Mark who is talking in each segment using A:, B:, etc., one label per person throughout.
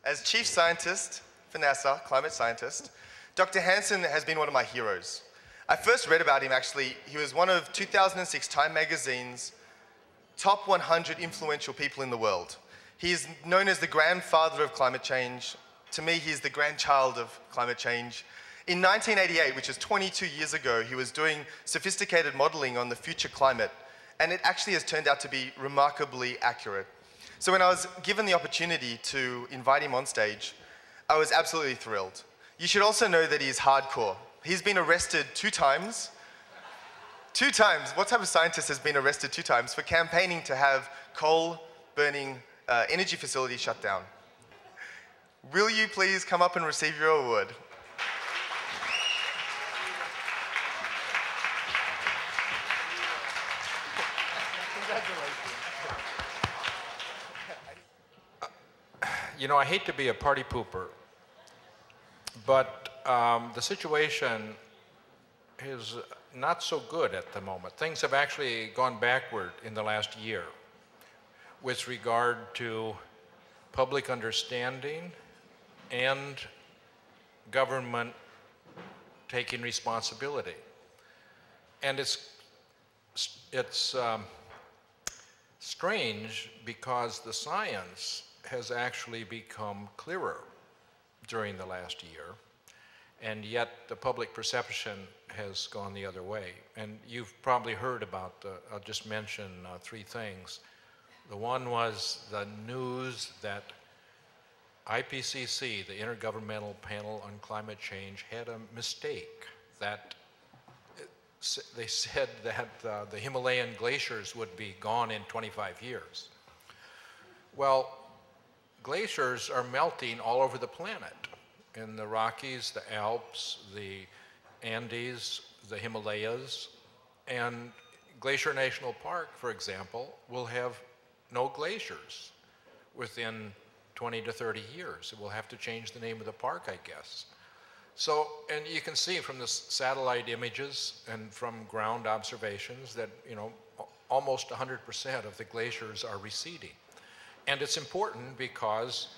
A: As chief scientist for NASA, climate scientist, Dr. Hansen has been one of my heroes. I first read about him actually, he was one of 2006 Time magazine's top 100 influential people in the world. He is known as the grandfather of climate change. To me, he's the grandchild of climate change. In 1988, which is 22 years ago, he was doing sophisticated modeling on the future climate, and it actually has turned out to be remarkably accurate. So when I was given the opportunity to invite him on stage, I was absolutely thrilled. You should also know that he's hardcore. He's been arrested 2 times. 2 times. What type of scientist has been arrested 2 times for campaigning to have coal-burning energy facilities shut down? Will you please come up and receive your award?
B: You know, I hate to be a party pooper, but the situation is not so good at the moment. Things have actually gone backward in the last year with regard to public understanding and government taking responsibility. And it's strange because the science has actually become clearer during the last year, and yet the public perception has gone the other way. And you've probably heard about I'll just mention 3 things. The one was the news that IPCC, the Intergovernmental Panel on Climate Change, had a mistake that they said that the Himalayan glaciers would be gone in 25 years. Well, glaciers are melting all over the planet, in the Rockies, the Alps, the Andes, the Himalayas, and Glacier National Park, for example, will have no glaciers within 20 to 30 years. It will have to change the name of the park, I guess. So, and you can see from the satellite images and from ground observations that, you know, almost 100% of the glaciers are receding. And it's important because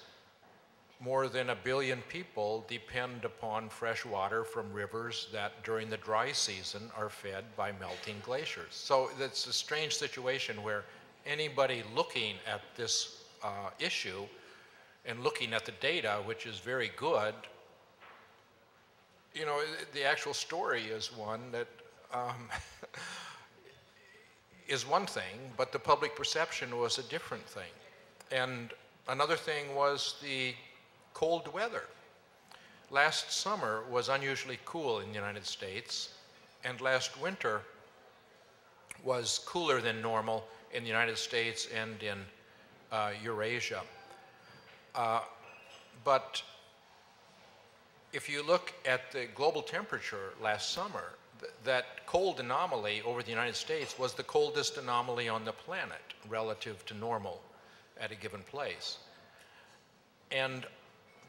B: more than 1 billion people depend upon fresh water from rivers that during the dry season are fed by melting glaciers. So it's a strange situation where anybody looking at this issue and looking at the data, which is very good, you know, the actual story is one that is one thing, but the public perception was a different thing. And another thing was the cold weather. Last summer was unusually cool in the United States, and last winter was cooler than normal in the United States and in Eurasia. But if you look at the global temperature last summer, that cold anomaly over the United States was the coldest anomaly on the planet relative to normal at a given place. And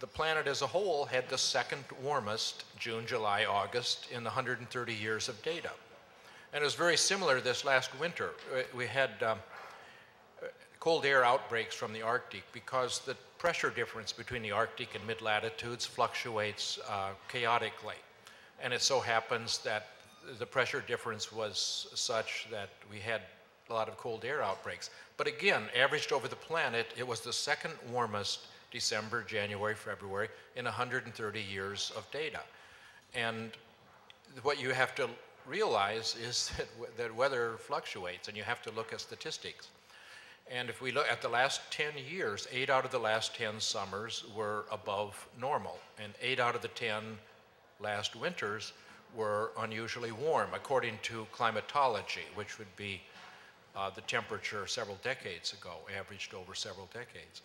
B: the planet as a whole had the 2nd warmest June, July, August in the 130 years of data. And it was very similar this last winter. We had cold air outbreaks from the Arctic because the pressure difference between the Arctic and mid-latitudes fluctuates chaotically. And it so happens that the pressure difference was such that we had a lot of cold air outbreaks. But again, averaged over the planet, it was the 2nd warmest December, January, February in 130 years of data. And what you have to realize is that weather fluctuates, and you have to look at statistics. And if we look at the last 10 years, 8 out of the last 10 summers were above normal, and 8 out of the 10 last winters were unusually warm, according to climatology, which would be the temperature several decades ago, averaged over several decades.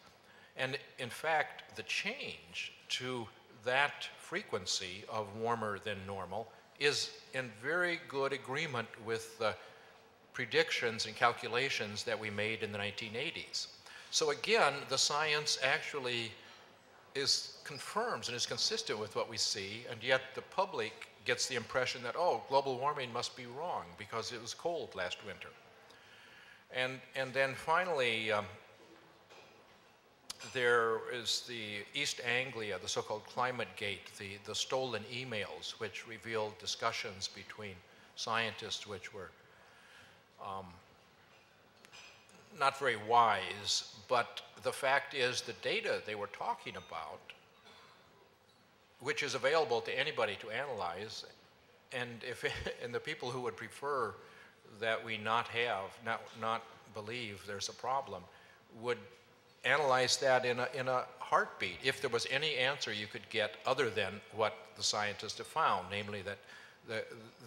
B: And in fact, the change to that frequency of warmer than normal is in very good agreement with the predictions and calculations that we made in the 1980s. So again, the science actually confirms and is consistent with what we see, and yet the public gets the impression that, oh, global warming must be wrong because it was cold last winter. And then finally, there is the East Anglia, the so-called climate gate, the stolen emails, which revealed discussions between scientists which were not very wise, but the fact is the data they were talking about, which is available to anybody to analyze, and and the people who would prefer that we not believe there's a problem would analyze that in a heartbeat if there was any answer you could get other than what the scientists have found, namely that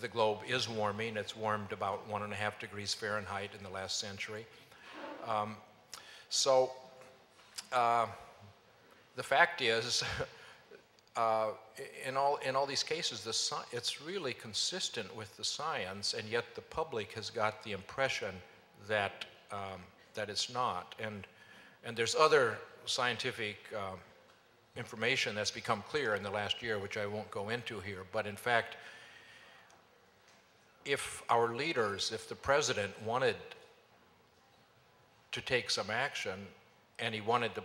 B: the globe is warming. It's warmed about 1.5 degrees Fahrenheit in the last century. The fact is, in all these cases, it's really consistent with the science, and yet the public has got the impression that that it's not. And there's other scientific information that's become clear in the last year, which I won't go into here. But in fact, if our leaders, if the president wanted to take some action, and he wanted the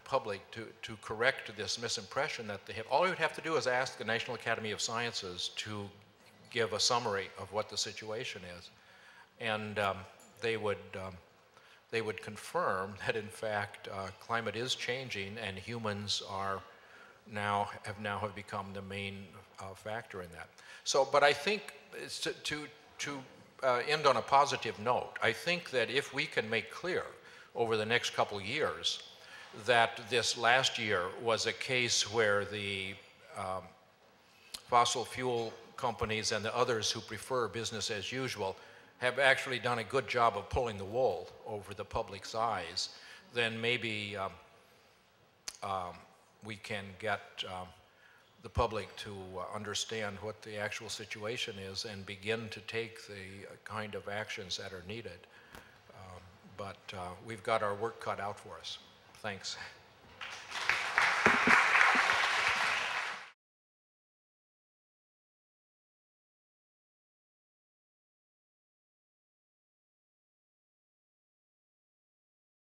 B: public to correct this misimpression that they have, all he would have to do is ask the National Academy of Sciences to give a summary of what the situation is. And they would confirm that in fact climate is changing, and humans have become the main factor in that. So, but I think to end on a positive note, I think that if we can make clear over the next couple of years that this last year was a case where the fossil fuel companies and the others who prefer business as usual have actually done a good job of pulling the wool over the public's eyes, then maybe we can get the public to understand what the actual situation is and begin to take the kind of actions that are needed. But we've got our work cut out for us. Thanks.